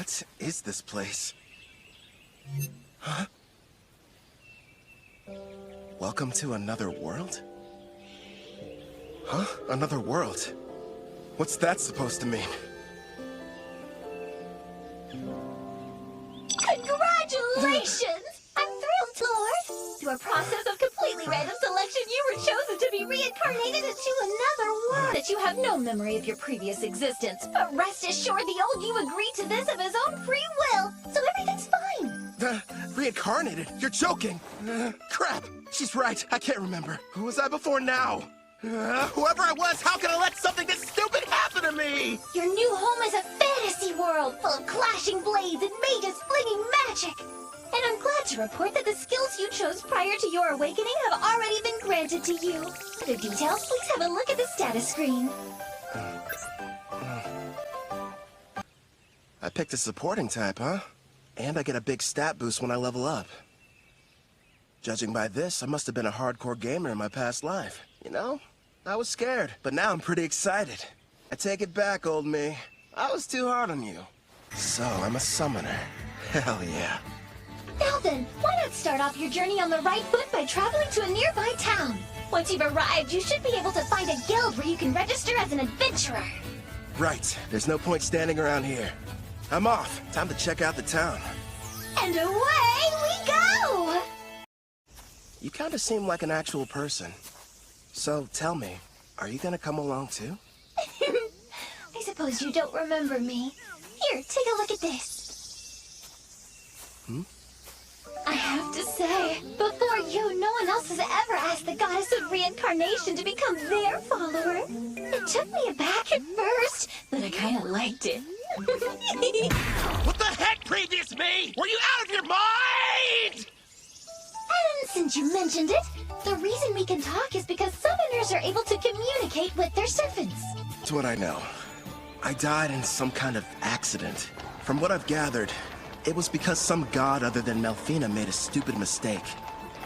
What is this place? Huh? Welcome to another world? Huh? Another world? What's that supposed to mean? Congratulations! I'm thrilled, Lord! Through a process of completely random selection, you were chosen to be reincarnated into another world. That you have no memory of your previous existence, but rest assured the old you agreed to this of his own free will, so everything's fine. Reincarnated? You're joking! Crap! She's right, I can't remember. Who was I before now? Whoever I was, how can I let something this stupid happen to me? Your new home is a fantasy world full of clashing blades and mages flinging magic. And I'm glad to report that the skills you chose prior to your awakening have already been granted to you. For other details, please have a look at the status screen. I picked a supporting type, huh? And I get a big stat boost when I level up. Judging by this, I must have been a hardcore gamer in my past life. You know, I was scared, but now I'm pretty excited. I take it back, old me. I was too hard on you. So, I'm a summoner. Hell yeah. Now then, why not start off your journey on the right foot by traveling to a nearby town? Once you've arrived, you should be able to find a guild where you can register as an adventurer. Right. There's no point standing around here. I'm off. Time to check out the town. And away we go! You kind of seem like an actual person. So, tell me, are you gonna come along too? I suppose you don't remember me. Here, take a look at this. I have to say, before you, no one else has ever asked the goddess of reincarnation to become their follower. It took me aback at first, but I kind of liked it. What the heck, previous me? Were you out of your mind? And since you mentioned it, the reason we can talk is because summoners are able to communicate with their servants. That's what I know. I died in some kind of accident. From what I've gathered, it was because some god other than Melfina made a stupid mistake.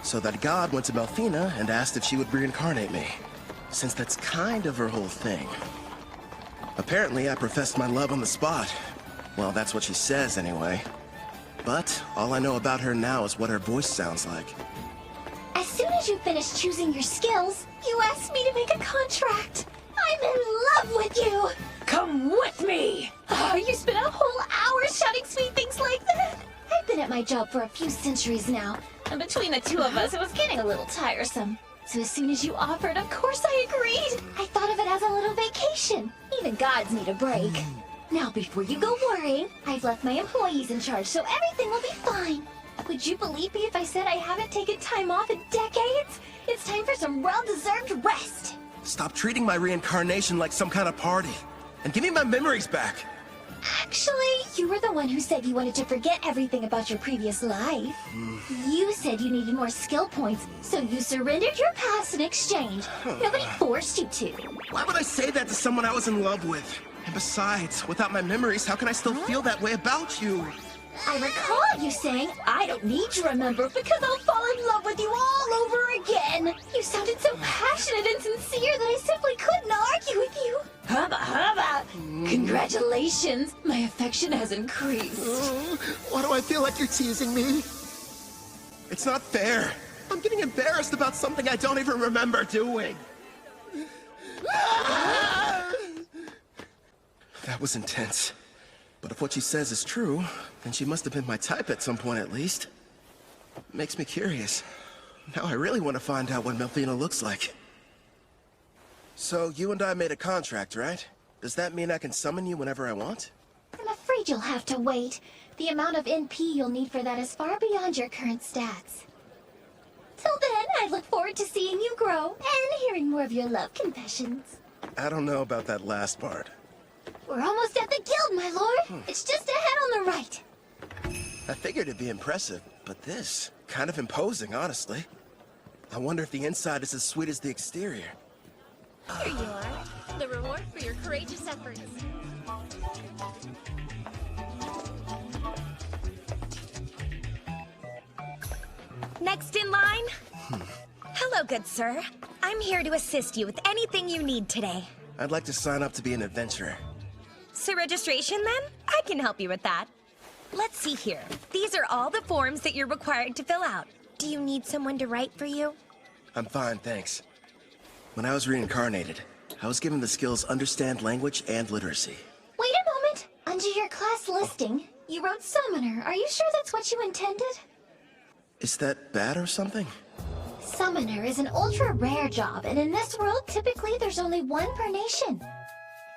So that god went to Melfina and asked if she would reincarnate me. Since that's kind of her whole thing. Apparently, I professed my love on the spot. Well, that's what she says anyway. But all I know about her now is what her voice sounds like. As soon as you finish choosing your skills, you asked me to make a contract. I'm in love with you! Come with me! Oh, you spent a whole hour shouting sweet things like that! I've been at my job for a few centuries now, and between the two of us, it was getting a little tiresome. So as soon as you offered, of course I agreed! I thought of it as a little vacation. Even gods need a break. Now, before you go worrying, I've left my employees in charge, so everything will be fine. Would you believe me if I said I haven't taken time off in decades? It's time for some well-deserved rest! Stop treating my reincarnation like some kind of party. And give me my memories back. Actually, you were the one who said you wanted to forget everything about your previous life. You said you needed more skill points, so you surrendered your past in exchange. Nobody forced you to. Why would I say that to someone I was in love with? And besides, without my memories, how can I still feel that way about you? I recall you saying, I don't need to remember because I'll fall in love with you all over again. You sounded so passionate and sincere that I simply couldn't argue with you. Hubba hubba! Congratulations, my affection has increased. Why do I feel like you're teasing me? It's not fair. I'm getting embarrassed about something I don't even remember doing. That was intense. But if what she says is true, then she must have been my type at some point at least. Makes me curious. Now I really want to find out what Melfina looks like. So you and I made a contract, right? Does that mean I can summon you whenever I want? I'm afraid you'll have to wait. The amount of NP you'll need for that is far beyond your current stats. Till then, I look forward to seeing you grow and hearing more of your love confessions. I don't know about that last part. We're almost at the guild, my lord. It's just ahead on the right. I figured it'd be impressive, but this, kind of imposing, honestly. I wonder if the inside is as sweet as the exterior. Here you are, the reward for your courageous efforts. Next in line? Hello, good sir. I'm here to assist you with anything you need today. I'd like to sign up to be an adventurer. So registration, then? I can help you with that. Let's see here. These are all the forms that you're required to fill out. Do you need someone to write for you? I'm fine, thanks. When I was reincarnated, I was given the skills Understand Language and Literacy. Wait a moment. Under your class listing, you wrote Summoner. Are you sure that's what you intended? Is that bad or something? Summoner is an ultra-rare job, and in this world, typically there's only one per nation.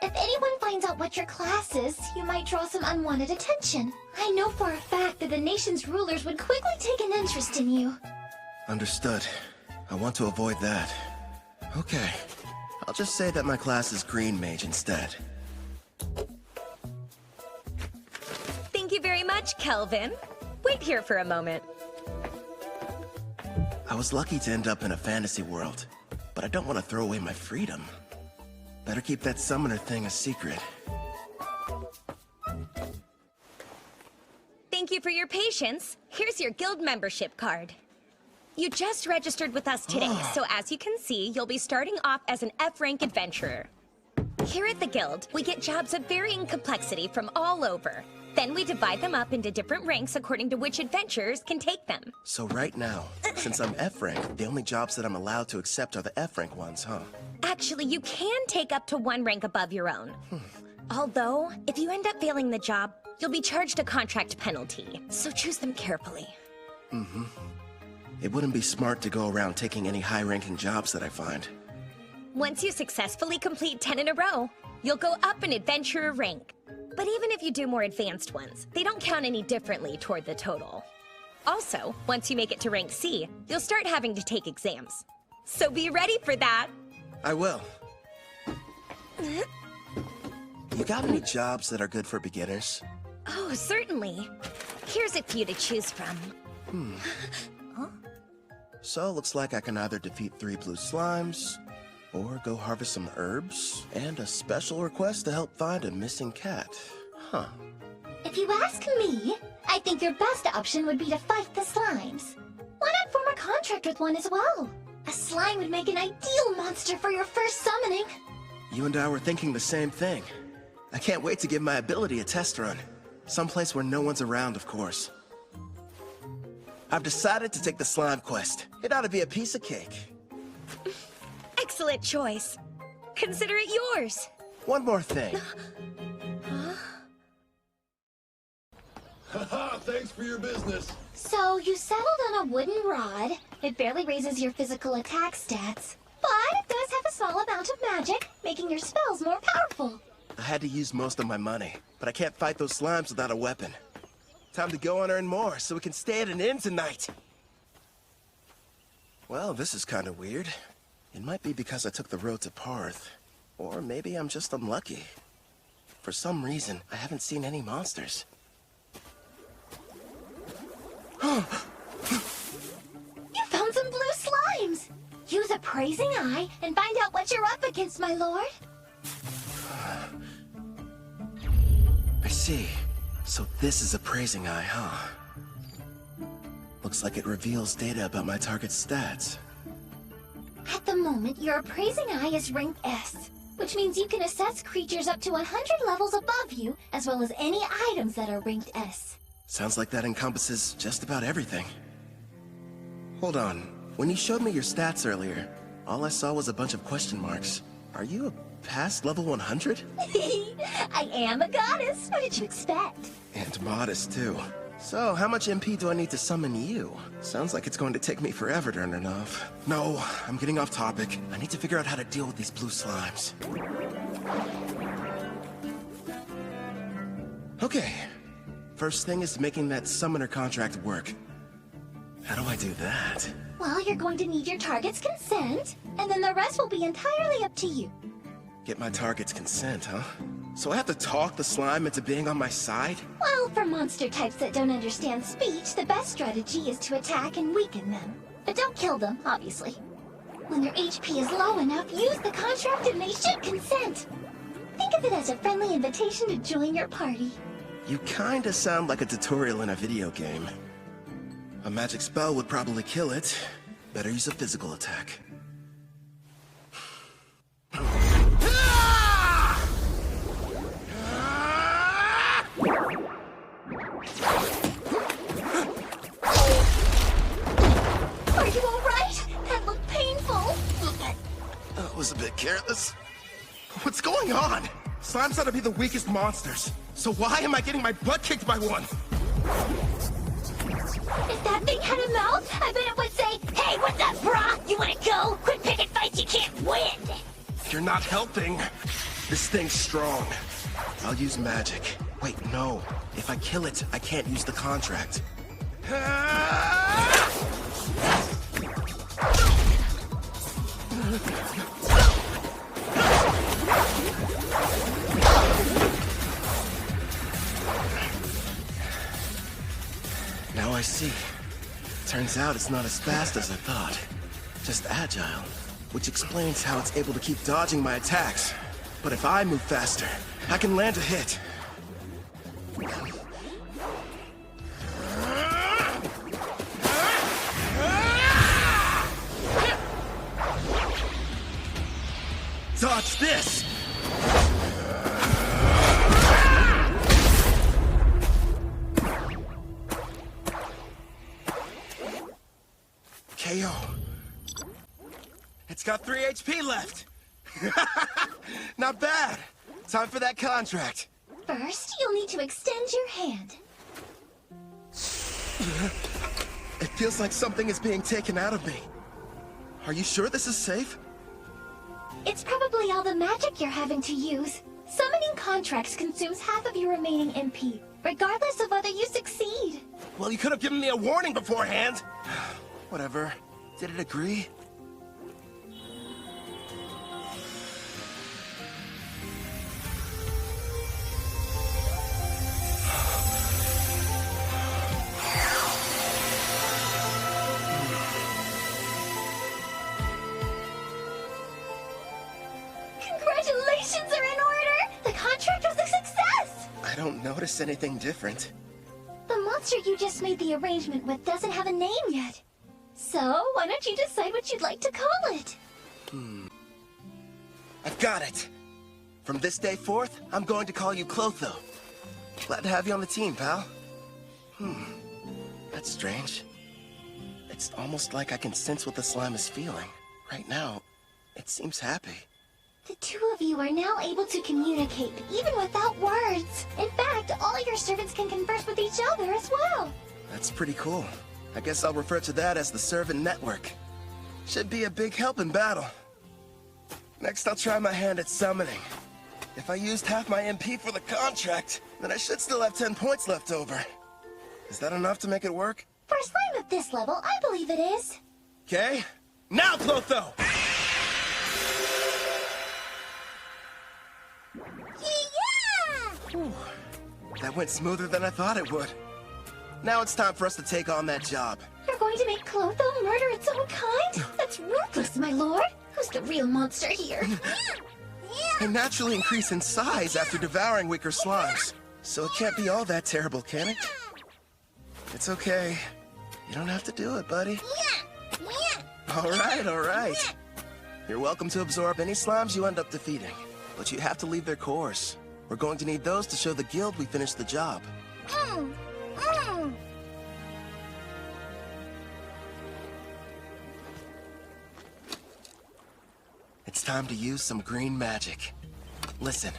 If anyone finds out what your class is, you might draw some unwanted attention. I know for a fact that the nation's rulers would quickly take an interest in you. Understood. I want to avoid that. Okay. I'll just say that my class is Green Mage instead. Thank you very much, Kelvin. Wait here for a moment. I was lucky to end up in a fantasy world, but I don't want to throw away my freedom. Better keep that summoner thing a secret. Thank you for your patience. Here's your guild membership card. You just registered with us today, so as you can see, you'll be starting off as an F-rank adventurer. Here at the guild, we get jobs of varying complexity from all over. Then we divide them up into different ranks according to which adventurers can take them. So right now, since I'm F-rank, the only jobs that I'm allowed to accept are the F-rank ones, huh? Actually, you can take up to one rank above your own. Although, if you end up failing the job, you'll be charged a contract penalty, so choose them carefully. It wouldn't be smart to go around taking any high-ranking jobs that I find. Once you successfully complete 10 in a row, you'll go up an adventurer rank. But even if you do more advanced ones, they don't count any differently toward the total. Also, once you make it to rank C, you'll start having to take exams. So be ready for that! I will. You got any jobs that are good for beginners? Oh, certainly. Here's a few to choose from. So, looks like I can either defeat 3 blue slimes, or go harvest some herbs, and a special request to help find a missing cat. Huh. If you ask me, I think your best option would be to fight the slimes. Why not form a contract with one as well? A slime would make an ideal monster for your first summoning. You and I were thinking the same thing. I can't wait to give my ability a test run. Someplace where no one's around, of course. I've decided to take the slime quest. It ought to be a piece of cake. Excellent choice. Consider it yours. One more thing. Haha, thanks for your business. So, you settled on a wooden rod. It barely raises your physical attack stats, but it does have a small amount of magic, making your spells more powerful. I had to use most of my money, but I can't fight those slimes without a weapon. Time to go and earn more so we can stay at an inn tonight. Well, this is kind of weird. It might be because I took the road to Parth, or maybe I'm just unlucky. For some reason, I haven't seen any monsters. You found some blue slimes! Use a praising eye and find out what you're up against, my lord. I see. So this is a praising eye, huh? Looks like it reveals data about my target's stats. At the moment, your appraising eye is rank S, which means you can assess creatures up to 100 levels above you, as well as any items that are ranked S. Sounds like that encompasses just about everything. Hold on. When you showed me your stats earlier, all I saw was a bunch of question marks. Are you past level 100? I am a goddess. What did you expect? And modest, too. So, how much MP do I need to summon you? Sounds like it's going to take me forever to earn enough. No, I'm getting off topic. I need to figure out how to deal with these blue slimes. Okay. First thing is making that summoner contract work. How do I do that? Well, you're going to need your target's consent, and then the rest will be entirely up to you. Get my target's consent, huh? So I have to talk the slime into being on my side? Well, for monster types that don't understand speech, the best strategy is to attack and weaken them. But don't kill them, obviously. When their HP is low enough, use the contract and they should consent. Think of it as a friendly invitation to join your party. You kinda sound like a tutorial in a video game. A magic spell would probably kill it. Better use a physical attack. was a bit careless. What's going on? Slimes ought to be the weakest monsters. So why am I getting my butt kicked by one? If that thing had a mouth, I bet it would say, "Hey, what's up, brah? You wanna go? Quit picking fights you can't win!" You're not helping. This thing's strong. I'll use magic. Wait, no. If I kill it, I can't use the contract. Now I see. Turns out it's not as fast as I thought. Just agile, which explains how it's able to keep dodging my attacks. But if I move faster, I can land a hit. Dodge this! KO. It's got 3 HP left. Not bad. Time for that contract. First, you'll need to extend your hand. It feels like something is being taken out of me. Are you sure this is safe? It's probably all the magic you're having to use. Summoning contracts consumes half of your remaining MP, regardless of whether you succeed. Well, you could have given me a warning beforehand. Whatever. Did it agree? Congratulations are in order! The contract was a success! I don't notice anything different. The monster you just made the arrangement with doesn't have a name yet. So, why don't you decide what you'd like to call it? I've got it. From this day forth, I'm going to call you Clotho. Glad to have you on the team, pal. That's strange. It's almost like I can sense what the slime is feeling. Right now, it seems happy. The two of you are now able to communicate, even without words. In fact, all your servants can converse with each other as well. That's pretty cool. I guess I'll refer to that as the servant network. Should be a big help in battle. Next, I'll try my hand at summoning. If I used half my MP for the contract, then I should still have 10 points left over. Is that enough to make it work? For a slime of this level, I believe it is. Okay. Now, Clotho! Yeah! That went smoother than I thought it would. Now it's time for us to take on that job. You're going to make Clotho murder its own kind? That's ruthless, my lord. Who's the real monster here? They naturally increase in size after devouring weaker slimes. So it can't be all that terrible, can it? It's okay. You don't have to do it, buddy. All right. You're welcome to absorb any slimes you end up defeating. But you have to leave their cores. We're going to need those to show the guild we finished the job. It's time to use some green magic. Listen,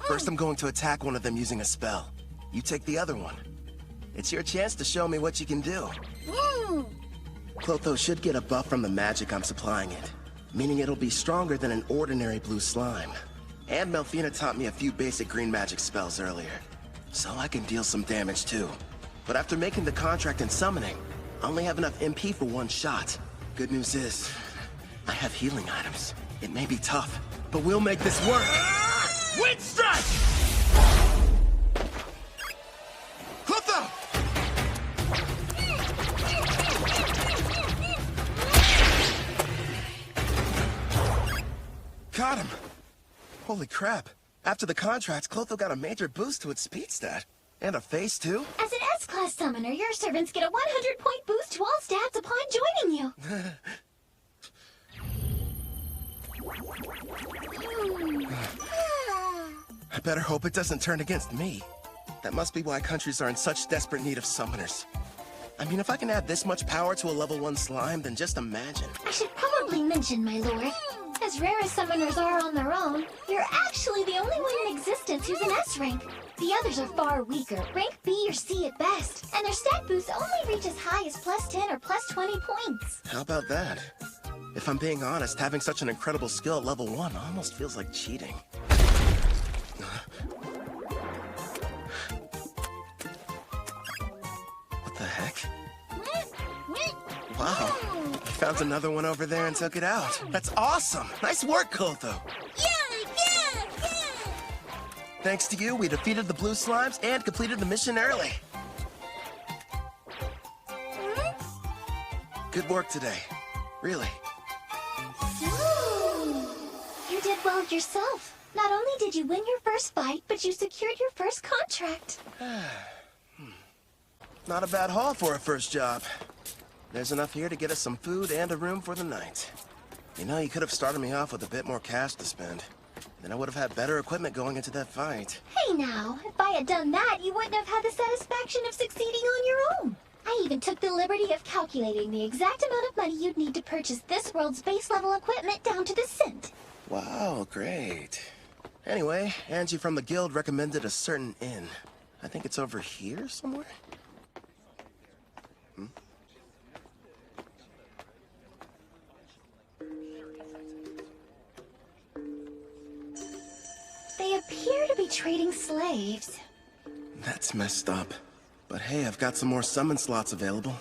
first I'm going to attack one of them using a spell. You take the other one. It's your chance to show me what you can do. Clotho should get a buff from the magic I'm supplying it, meaning it'll be stronger than an ordinary blue slime. And Melfina taught me a few basic green magic spells earlier, so I can deal some damage too. But after making the contract and summoning, I only have enough MP for one shot. Good news is, I have healing items. It may be tough, but we'll make this work. Wind strike! Clotho! Got him! Holy crap. After the contract, Clotho got a major boost to its speed stat. And a face, too. As an S-Class summoner, your servants get a 100-point boost to all stats upon joining you. I better hope it doesn't turn against me. That must be why countries are in such desperate need of summoners. I mean, if I can add this much power to a level 1 slime, then just imagine. I should probably mention, my lord, As rare as summoners are on their own, you're actually the only one in existence who's an S rank. The others are far weaker, rank B or C at best, and their stat boosts only reach as high as +10 or +20 points. How about that? If I'm being honest, having such an incredible skill at level 1 almost feels like cheating. What the heck? Wow. Found another one over there and took it out. That's awesome! Nice work, Kotho! Yeah! Thanks to you, we defeated the blue slimes and completed the mission early. Good work today. Really. Ooh. You did well yourself. Not only did you win your first fight, but you secured your first contract. Not a bad haul for a first job. There's enough here to get us some food and a room for the night. You know, you could have started me off with a bit more cash to spend. Then I would have had better equipment going into that fight. Hey now, if I had done that, you wouldn't have had the satisfaction of succeeding on your own. I even took the liberty of calculating the exact amount of money you'd need to purchase this world's base level equipment down to the cent. Wow, great. Anyway, Angie from the guild recommended a certain inn. I think it's over here somewhere? They appear to be trading slaves. That's messed up. But hey, I've got some more summon slots available.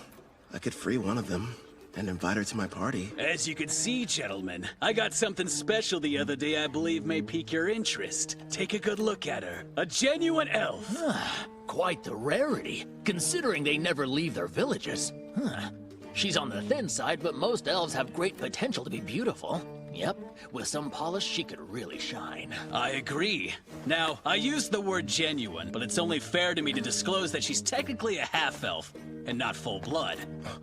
I could free one of them and invite her to my party. As you can see, gentlemen, I got something special the other day I believe may pique your interest. Take a good look at her. A genuine elf. Quite the rarity, considering they never leave their villages. She's on the thin side, but most elves have great potential to be beautiful. Yep, with some polish, she could really shine. I agree. Now, I used the word genuine, but it's only fair to me to disclose that she's technically a half-elf, and not full-blood.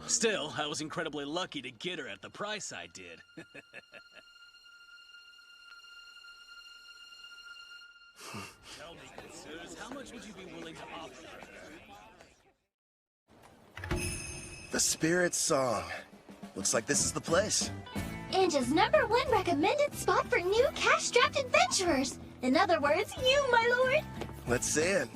Still, I was incredibly lucky to get her at the price I did. Tell me, consirs, how much would you be willing to offer her? The Spirit Song. Looks like this is the place. Anja's #1 recommended spot for new cash-strapped adventurers. In other words, you, my lord. Let's see it.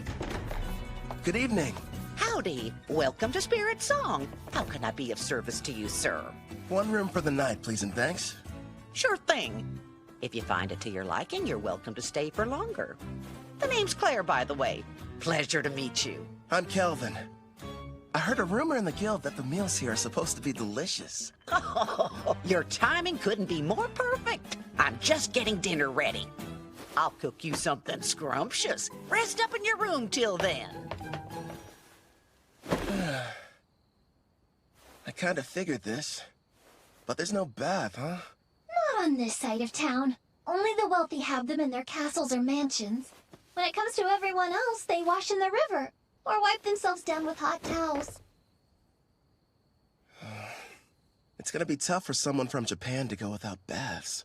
Good evening. Howdy. Welcome to Spirit Song. How can I be of service to you, sir? One room for the night, please and thanks. Sure thing. If you find it to your liking, you're welcome to stay for longer. The name's Claire, by the way. Pleasure to meet you. I'm Kelvin. I heard a rumor in the guild that the meals here are supposed to be delicious. Your timing couldn't be more perfect. I'm just getting dinner ready. I'll cook you something scrumptious. Rest up in your room till then. I kind of figured this. But there's no bath, huh? Not on this side of town. Only the wealthy have them in their castles or mansions. When it comes to everyone else, they wash in the river. Or wipe themselves down with hot towels. It's gonna be tough for someone from Japan to go without baths.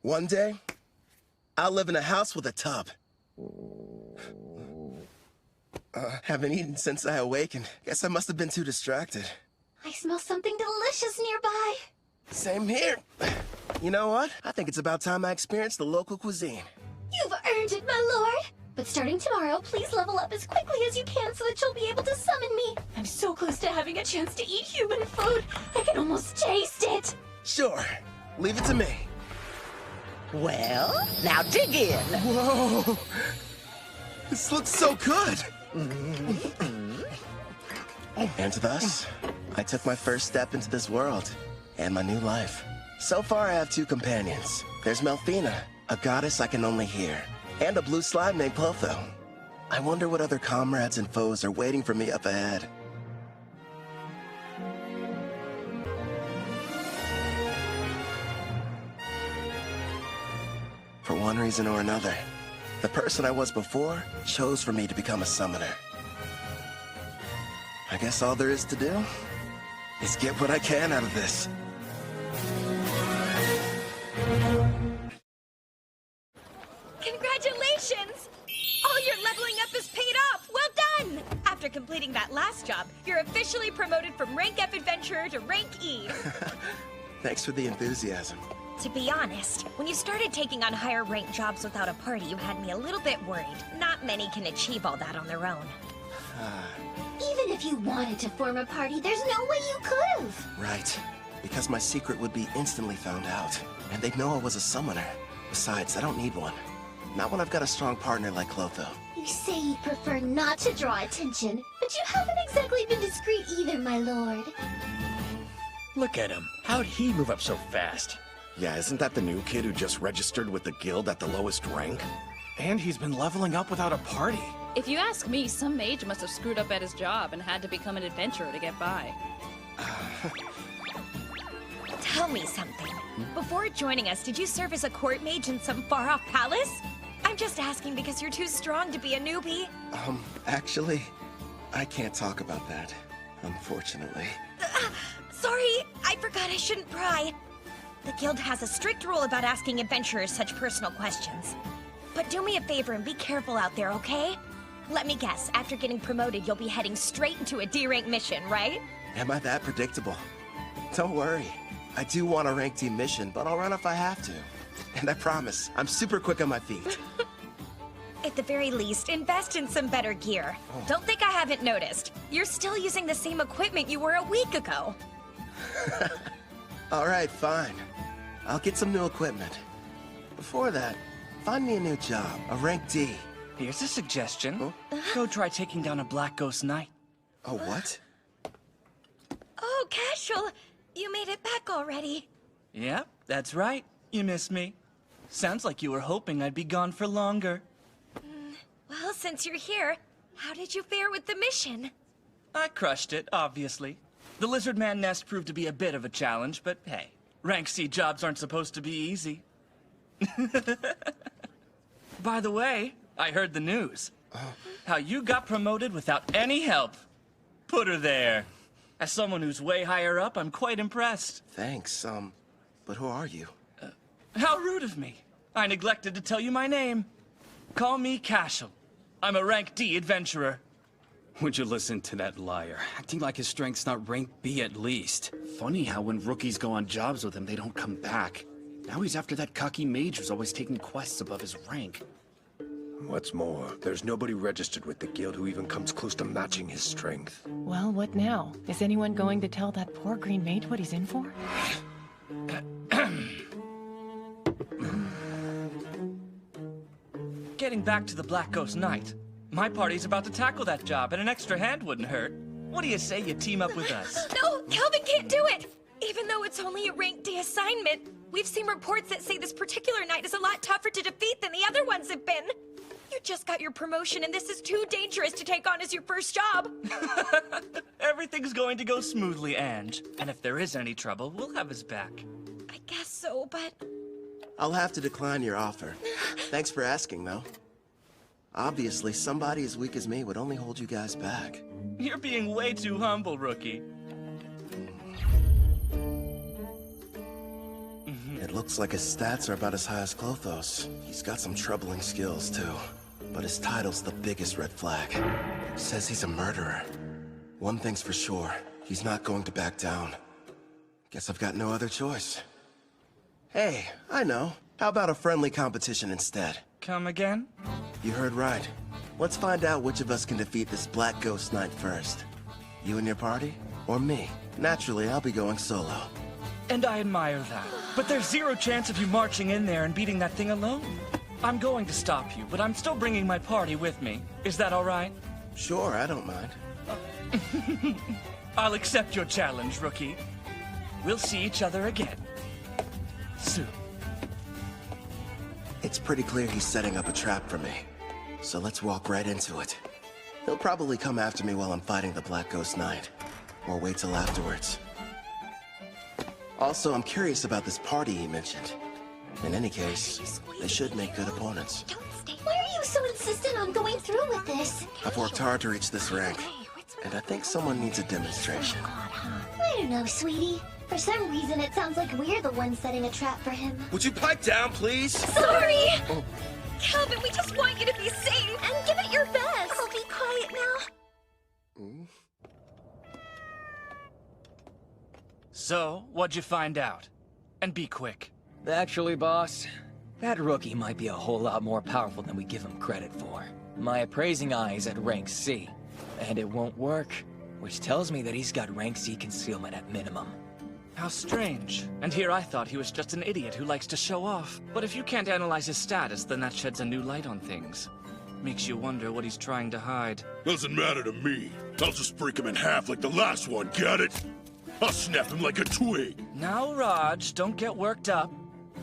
One day, I'll live in a house with a tub. Haven't eaten since I awakened. Guess I must have been too distracted. I smell something delicious nearby. Same here. You know what? I think it's about time I experienced the local cuisine. You've earned it, my lord. But starting tomorrow, please level up as quickly as you can so that you'll be able to summon me. I'm so close to having a chance to eat human food. I can almost taste it. Sure. Leave it to me. Well, now dig in. Whoa! This looks so good! And thus, I took my first step into this world and my new life. So far, I have 2 companions. There's Melfina, a goddess I can only hear, and a blue slime named Clotho. I wonder what other comrades and foes are waiting for me up ahead. For one reason or another, the person I was before chose for me to become a summoner. I guess all there is to do is get what I can out of this. Congratulations! All your leveling up is paid off! Well done! After completing that last this job. You're officially promoted from rank F adventurer to rank E. Thanks for the enthusiasm. To be honest, when you started taking on higher rank jobs without a party, you had me a little bit worried. Not many can achieve all that on their own. Even if you wanted to form a party, there's no way you could've. Right. Because my secret would be instantly found out. And they'd know I was a summoner. Besides, I don't need one. Not when I've got a strong partner like Clotho. You say you prefer not to draw attention, but you haven't exactly been discreet either, my lord. Look at him. How'd he move up so fast? Yeah, isn't that the new kid who just registered with the guild at the lowest rank? And he's been leveling up without a party. If you ask me, some mage must have screwed up at his job and had to become an adventurer to get by. Tell me something. Before joining us, did you serve as a court mage in some far-off palace? I'm just asking because you're too strong to be a newbie. Actually, I can't talk about that, unfortunately. Sorry, I forgot I shouldn't pry. The guild has a strict rule about asking adventurers such personal questions. But do me a favor and be careful out there, okay? Let me guess, after getting promoted, you'll be heading straight into a D-rank mission, right? Am I that predictable? Don't worry. I do want a rank D mission, but I'll run if I have to. And I promise, I'm super quick on my feet. At the very least, invest in some better gear. Don't think I haven't noticed. You're still using the same equipment you were a week ago. All right, fine. I'll get some new equipment. Before that, find me a new job, a rank D. Here's a suggestion. Go try taking down a Black Ghost Knight. Oh, what? Oh, Casual, you made it back already. Yep, that's right. You missed me. Sounds like you were hoping I'd be gone for longer. Well, since you're here, how did you fare with the mission? I crushed it, obviously. The Lizard Man nest proved to be a bit of a challenge, but hey, rank C jobs aren't supposed to be easy. By the way, I heard the news. How you got promoted without any help. Put her there. As someone who's way higher up, I'm quite impressed. Thanks, but who are you? How rude of me. I neglected to tell you my name. Call me Cashel. I'm a rank D adventurer. Would you listen to that liar? Acting like his strength's not rank B at least. Funny how when rookies go on jobs with him, they don't come back. Now he's after that cocky mage who's always taking quests above his rank. What's more, there's nobody registered with the guild who even comes close to matching his strength. Well, what now? Is anyone going to tell that poor green mage what he's in for? Getting back to the Black Ghost Knight. My party's about to tackle that job, and an extra hand wouldn't hurt. What do you say you team up with us? No, Kelvin can't do it! Even though it's only a rank D assignment, we've seen reports that say this particular knight is a lot tougher to defeat than the other ones have been. You just got your promotion, and this is too dangerous to take on as your first job. Everything's going to go smoothly, Ange. And if there is any trouble, we'll have his back. I guess so, but... I'll have to decline your offer. Thanks for asking, though. Obviously, somebody as weak as me would only hold you guys back. You're being way too humble, rookie. It looks like his stats are about as high as Clotho's. He's got some troubling skills, too. But his title's the biggest red flag. Says he's a murderer. One thing's for sure, he's not going to back down. Guess I've got no other choice. Hey, I know. How about a friendly competition instead? Come again? You heard right. Let's find out which of us can defeat this Black Ghost Knight first. You and your party? Or me? Naturally, I'll be going solo. And I admire that. But there's zero chance of you marching in there and beating that thing alone. I'm going to stop you, but I'm still bringing my party with me. Is that all right? Sure, I don't mind. I'll accept your challenge, rookie. We'll see each other again. Soon. It's pretty clear he's setting up a trap for me. So let's walk right into it. He'll probably come after me while I'm fighting the Black Ghost Knight. Or wait till afterwards. Also, I'm curious about this party he mentioned. In any case, they should make good opponents. Why are you so insistent on going through with this? I've worked hard to reach this rank, and I think someone needs a demonstration. I don't know, sweetie. For some reason, it sounds like we're the ones setting a trap for him. Would you pipe down, please? Sorry! Kelvin, we just want you to be safe! And give it your best! I'll be quiet now. So, what'd you find out? And be quick. Actually, boss, that rookie might be a whole lot more powerful than we give him credit for. My appraising eye is at rank C, and it won't work, which tells me that he's got rank C concealment at minimum. How strange. And here I thought he was just an idiot who likes to show off. But if you can't analyze his status, then that sheds a new light on things. Makes you wonder what he's trying to hide. Doesn't matter to me. I'll just break him in half like the last one, get it? I'll snap him like a twig. Now, Raj, don't get worked up.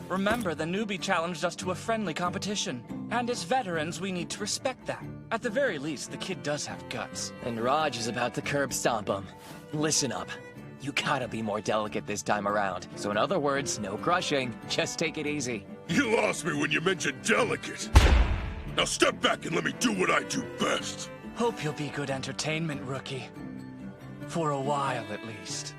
Remember, the newbie challenged us to a friendly competition. And as veterans, we need to respect that. At the very least, the kid does have guts. And Raj is about to curb stomp him. Listen up. You gotta be more delicate this time around. So in other words, no crushing. Just take it easy. You lost me when you mentioned delicate. Now step back and let me do what I do best. Hope you'll be good entertainment, rookie. For a while, at least.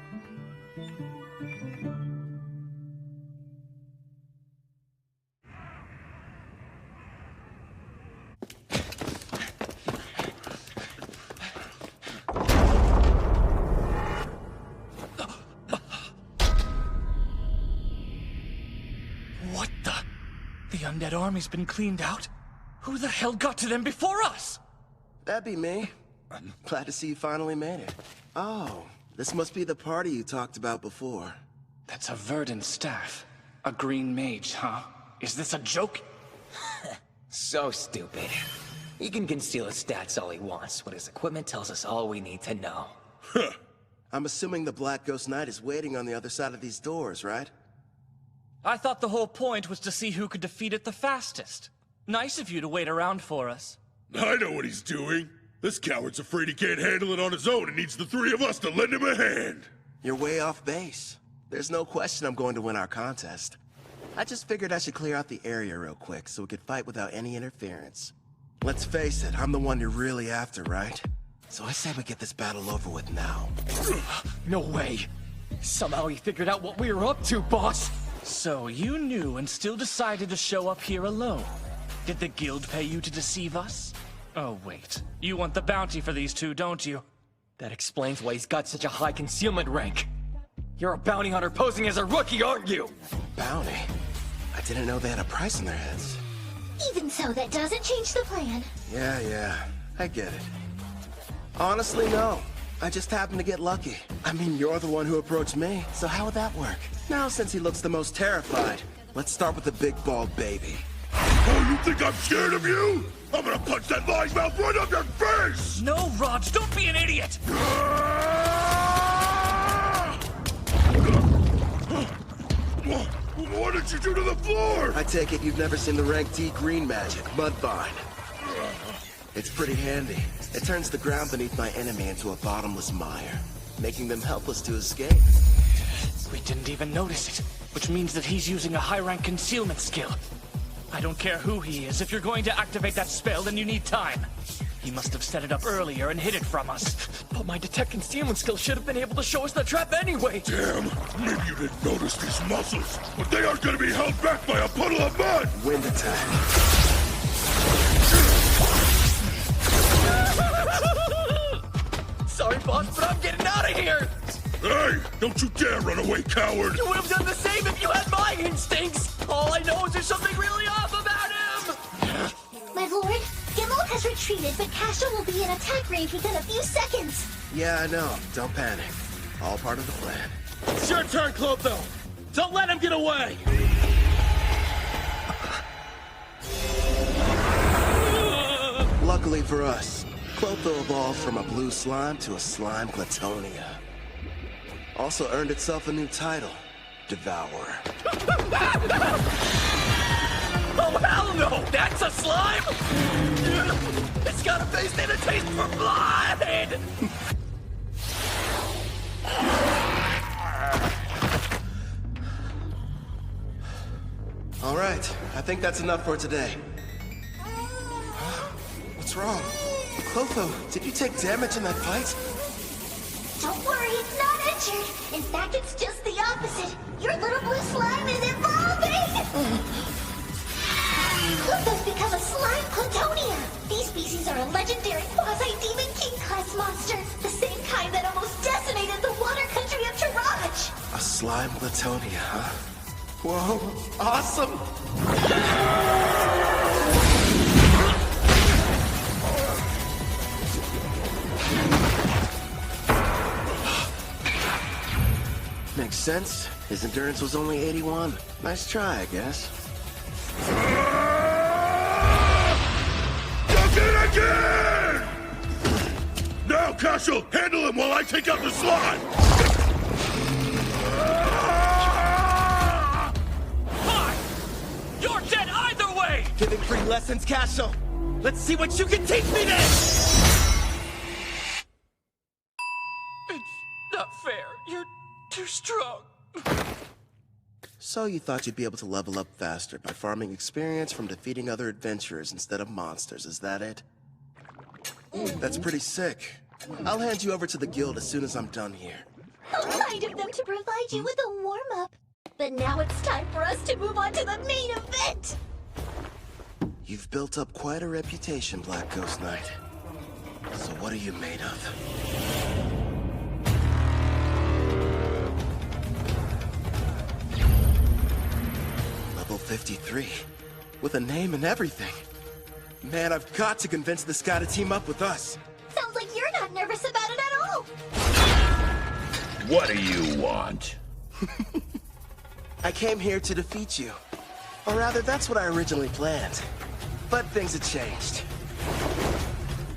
What the? The undead army's been cleaned out? Who the hell got to them before us? That'd be me. I'm glad to see you finally made it. Oh, this must be the party you talked about before. That's a verdant staff. A green mage, huh? Is this a joke? So stupid. He can conceal his stats all he wants, but his equipment tells us all we need to know. I'm assuming the Black Ghost Knight is waiting on the other side of these doors, right? I thought the whole point was to see who could defeat it the fastest. Nice of you to wait around for us. I know what he's doing. This coward's afraid he can't handle it on his own and needs the three of us to lend him a hand. You're way off base. There's no question I'm going to win our contest. I just figured I should clear out the area real quick so we could fight without any interference. Let's face it, I'm the one you're really after, right? So I say we get this battle over with now. No way! Somehow he figured out what we were up to, boss! So you knew and still decided to show up here alone. Did the guild pay you to deceive us? Oh, wait. You want the bounty for these two, don't you? That explains why he's got such a high concealment rank. You're a bounty hunter posing as a rookie, aren't you? Bounty? I didn't know they had a price on their heads. Even so, that doesn't change the plan. Yeah, I get it. Honestly, no. I just happened to get lucky. I mean, you're the one who approached me, so how would that work? Now, since he looks the most terrified, let's start with the big bald baby. Oh, you think I'm scared of you? I'm gonna punch that lying mouth right up your face! No, Raj, don't be an idiot! What did you do to the floor? I take it you've never seen the rank D green magic, Mudvine. It's pretty handy. It turns the ground beneath my enemy into a bottomless mire, making them helpless to escape. We didn't even notice it, which means that he's using a high-rank concealment skill. I don't care who he is. If you're going to activate that spell, then you need time. He must have set it up earlier and hid it from us. But my detect concealment skill should have been able to show us the trap anyway. Damn, maybe you didn't notice these muscles, but they aren't gonna be held back by a puddle of mud! Wind attack. Sorry, boss, but I'm getting out of here! Hey, don't you dare run away, coward! You would have done the same if you had my instincts! All I know is there's something really off about him! My lord, Gimel has retreated, but Castro will be in attack range within a few seconds. Yeah, I know. Don't panic. All part of the plan. It's your turn, Clotho! Don't let him get away! Luckily for us, Clotho evolved from a blue slime to a slime Platonia. Also earned itself a new title, Devourer. Oh, hell no! That's a slime? It's got a face and a taste for blood! All right, I think that's enough for today. What's wrong? Clotho, did you take damage in that fight? Don't worry, it's not injured. In fact, it's just the opposite. Your little blue slime is evolving! Clotho's become a slime Platonia. These species are a legendary quasi-demon king-class monster. The same kind that almost decimated the water country of Taraj. Slime Latonia, huh? Whoa, awesome! Makes sense. His endurance was only 81. Nice try, I guess. Duck it again! Now, Castle, handle him while I take out the slime! Hi! You're dead either way! Giving free lessons, Castle. Let's see what you can teach me then! It's not fair. You're too strong. So you thought you'd be able to level up faster by farming experience from defeating other adventurers instead of monsters, is that it? That's pretty sick. I'll hand you over to the guild as soon as I'm done here. How kind of them to provide you with a warm-up. But now it's time for us to move on to the main event! You've built up quite a reputation, Black Ghost Knight. So what are you made of? Level 53, with a name and everything. Man, I've got to convince this guy to team up with us. Sounds like you're not nervous about it at all! What do you want? I came here to defeat you. Or rather, that's what I originally planned. But things have changed.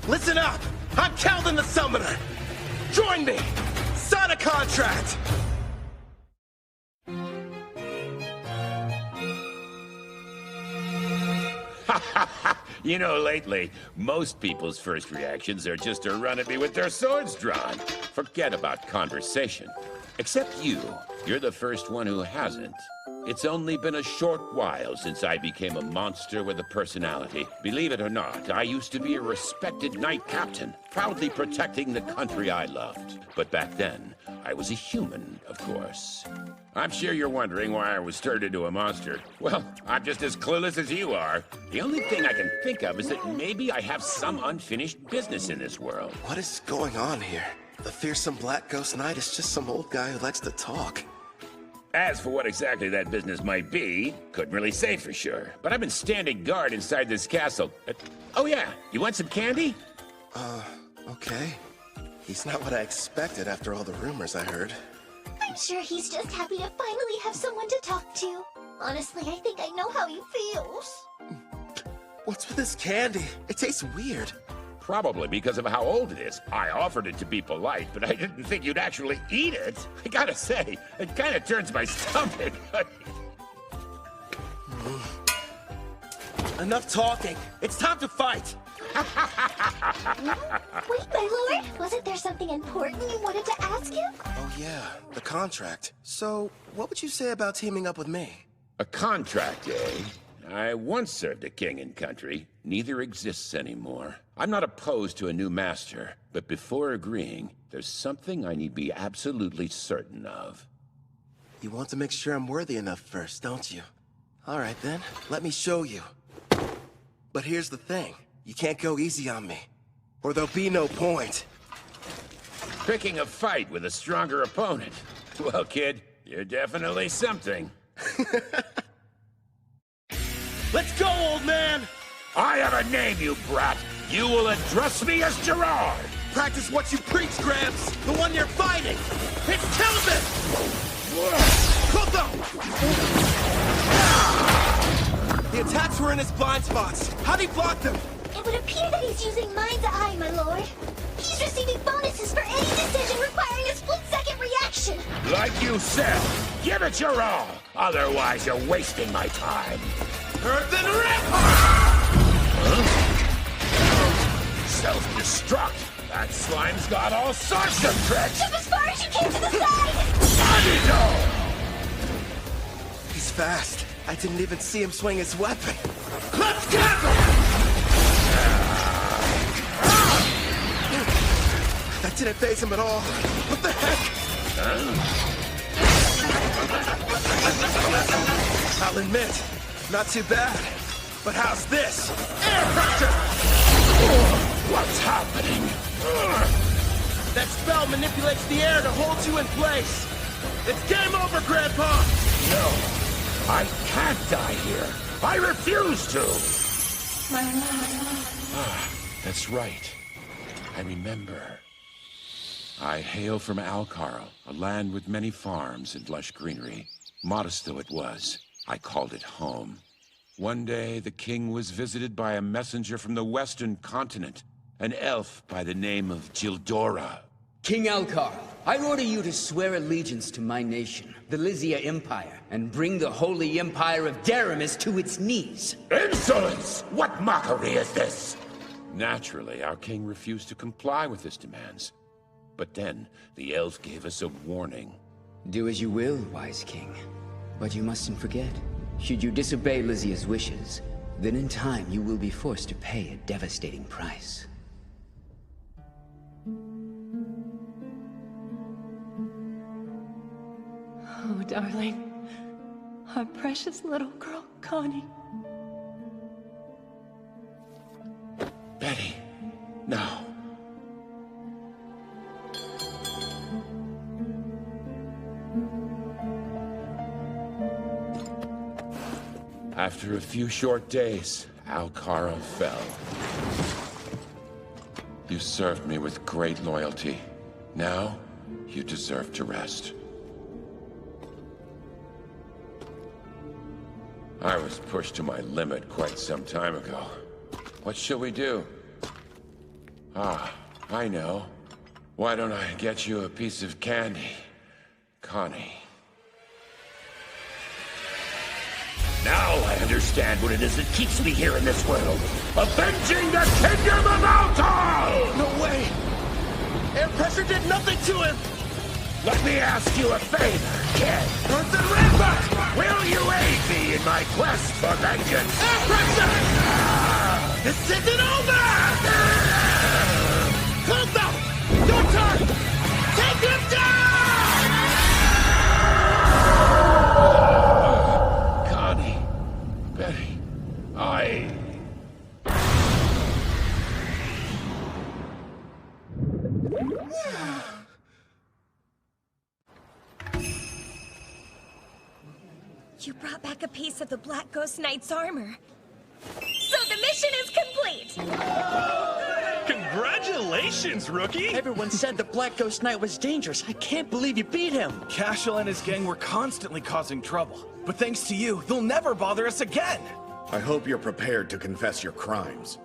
Listen up! I'm Kelvin the Summoner! Join me! Sign a contract! You know, lately, most people's first reactions are just to run at me with their swords drawn. Forget about conversation. Except you. You're the first one who hasn't. It's only been a short while since I became a monster with a personality. Believe it or not, I used to be a respected knight captain, proudly protecting the country I loved. But back then, I was a human, of course. I'm sure you're wondering why I was turned into a monster. Well, I'm just as clueless as you are. The only thing I can think of is that maybe I have some unfinished business in this world. What is going on here? The fearsome Black Ghost Knight is just some old guy who likes to talk. As for what exactly that business might be, couldn't really say for sure. But I've been standing guard inside this castle. Oh yeah, you want some candy? Okay. He's not what I expected after all the rumors I heard. I'm sure he's just happy to finally have someone to talk to. Honestly, I think I know how he feels. What's with this candy? It tastes weird. Probably because of how old it is. I offered it to be polite, but I didn't think you'd actually eat it. I gotta say, it kind of turns my stomach. Enough talking. It's time to fight. Wait, my lord, wasn't there something important you wanted to ask him? Oh yeah, the contract. So, what would you say about teaming up with me? A contract, eh? I once served a king and country. Neither exists anymore. I'm not opposed to a new master, but before agreeing, there's something I need be absolutely certain of. You want to make sure I'm worthy enough first, don't you? All right then, let me show you. But here's the thing. You can't go easy on me, or there'll be no point. Picking a fight with a stronger opponent. Well, kid, you're definitely something. Let's go, old man! I have a name, you brat! You will address me as Gerard! Practice what you preach, Gramps! The one you're fighting! It's Kelvin! Koto! The attacks were in his blind spots. How'd he block them? It would appear that he's using Mind's Eye, my lord. He's receiving bonuses for any decision requiring a split-second reaction. Like you said, give it your all! Otherwise, you're wasting my time. Earthen Rip! Self-destruct! That slime's got all sorts of tricks! Jump as far as you can to the side! He's fast. I didn't even see him swing his weapon. Let's get him! That didn't faze him at all. What the heck? I'll admit, not too bad. But how's this? Air pressure! What's happening? That spell manipulates the air to hold you in place. It's game over, Grandpa! No, I can't die here. I refuse to! My lad. That's right. I remember. I hail from Alcarl, a land with many farms and lush greenery. Modest though it was, I called it home. One day, the king was visited by a messenger from the western continent, an elf by the name of Gildora. King Alcar, I order you to swear allegiance to my nation, the Lysia Empire, and bring the holy empire of Daramis to its knees. Insolence! What mockery is this? Naturally, our king refused to comply with his demands. But then, the elf gave us a warning. Do as you will, wise king. But you mustn't forget, should you disobey Lysia's wishes, then in time you will be forced to pay a devastating price. Oh, darling. Our precious little girl, Connie. Betty, no. After a few short days, Alcara fell. You served me with great loyalty. Now, you deserve to rest. I was pushed to my limit quite some time ago. What shall we do? Ah, I know. Why don't I get you a piece of candy, Connie? Now I understand what it is that keeps me here in this world. Avenging the Kingdom of Altar! No way! Air pressure did nothing to him! Let me ask you a favor, kid. Earth and Rebirth! Will you aid me in my quest for vengeance? Air pressure! This isn't over! Cold Your turn! Take him down! Connie, Betty, You brought back a piece of the Black Ghost Knight's armor. So the mission is complete! Congratulations, rookie! Everyone said the Black Ghost Knight was dangerous. I can't believe you beat him. Cashel and his gang were constantly causing trouble. But thanks to you, they'll never bother us again! I hope you're prepared to confess your crimes.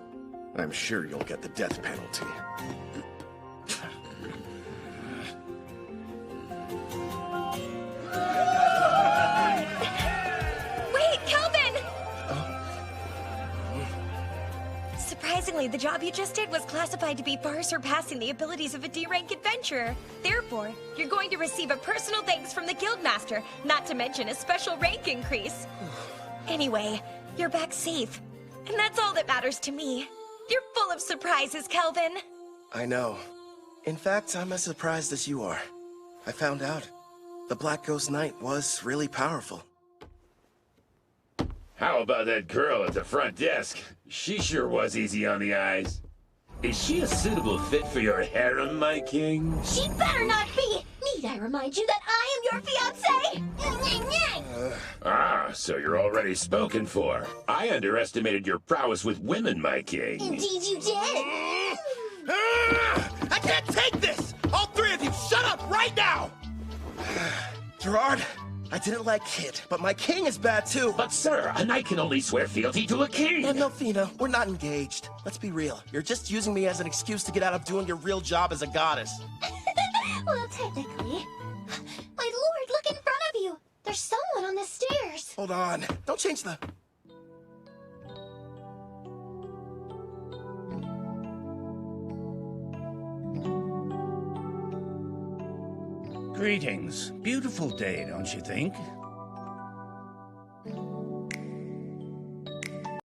I'm sure you'll get the death penalty. Wait, Kelvin! Surprisingly, the job you just did was classified to be far surpassing the abilities of a D-rank adventurer. Therefore, you're going to receive a personal thanks from the Guildmaster, not to mention a special rank increase. Anyway, you're back safe. And that's all that matters to me. You're full of surprises, Kelvin. I know. In fact, I'm as surprised as you are. I found out. The Black Ghost Knight was really powerful. How about that girl at the front desk? She sure was easy on the eyes. Is she a suitable fit for your harem, my king? She better not be! Need I remind you that I am your fiancé? So you're already spoken for. I underestimated your prowess with women, my king. Indeed you did! I can't take this! All three of you, shut up right now! Gerard, I didn't like Kid, but my king is bad too. But sir, a knight can only swear fealty to a king. And Melfina, we're not engaged. Let's be real. You're just using me as an excuse to get out of doing your real job as a goddess. Well, technically. My lord, look in front of you! There's someone on the stairs! Hold on. Don't change the... Greetings. Beautiful day, don't you think?